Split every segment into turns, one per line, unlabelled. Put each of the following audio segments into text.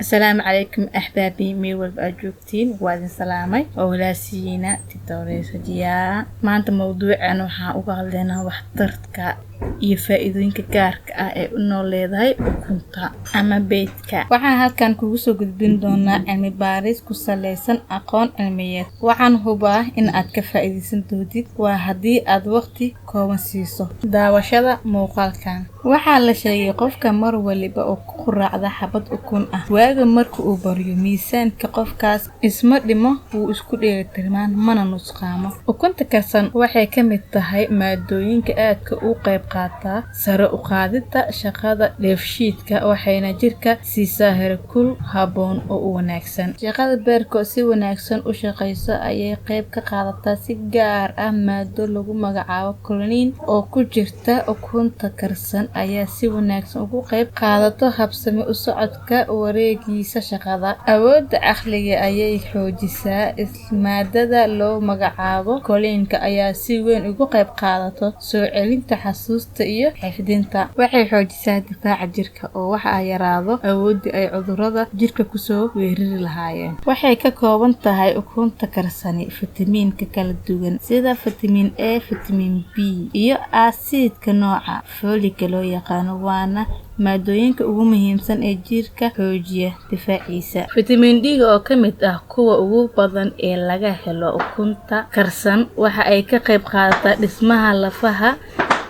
السلام عليكم أحبابي ميول بأجوبتين وادن سلامي ولا سينا تطوريس جيا ما أنت موضوع أنا وحاقوغ لنا وحضرتك iyo faa'iidooyinka gaarka ah ee u nooleedahay ukunta ama beedka. Waxaan halkan kugu soo gudbin doonaa cilmi baaris ku saleysan aqoon cilmiyeed. Waxaan hubaa in aad ka faa'iideysan doonto waa haddii aad waqti kooban siiso daawashada muuqaalkan. Waxaa la sheegay qofka mar waliba oo ku raacda xabad ukun ah waaga marka uu bariyo miisaanka qofkaas isma dhimo uu isku dheelitirmaan mana nusqaamo. Ukunta karsan waxay ka mid tahay maadooyinka aadka u qayb qaata sare u qaadida shaqada dheefshiidka waxayna jirka siisaa heerkul habboon oo u wanaagsan. Shaqada beerka si wanaagsan u shaqeyso ayay qayb ka qaadataa si gaar ah maado lagu magacaabo choline oo ku jirta ukunta karsan ayaa si wanaagsan ugu qayb qaadato habsami u socodka wareegiisa shaqada. Awoodda caqliga ayay xoojisaa maadada loo magacaabo choline ayaa si weyn ugu qayb qaadato soo celinta xasuusta iyo xifdinta. Waxay xoojisaa difaaca jirka oo waxa ay yaraado awoodda ay cudurrada jirka ku soo weerari lahaayeen. Waxay ka kooban tahay ukunta karsani fitamiinka kala duwan sida fitamiin A, fitamiin B iyo acidka nooca folic loo yaqaano waana maadooyinka ugu muhiimsan ee jirka xoojiya difaaciisa. Fitamiin D oo ka mid ah kuwa ugu badan ee laga helo ukunta karsan waxa ay ka qayb qaadataa dhismaha lafaha.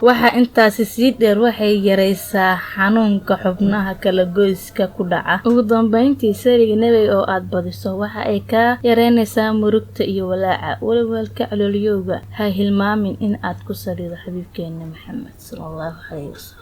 Waxa intaasi sii dheer waxay yareysaa xanuunka xubnaha kala goyska ku dhaca. Ugu dambeyntii saliga nabiga oo aad badiso waxa ay ka yareynaysaa murugta iyo walaaca. Walwalka calooliyowga ha hilmaamin in aad ku salido xabiibkeena Maxamed sallallahu alayhi wasallam.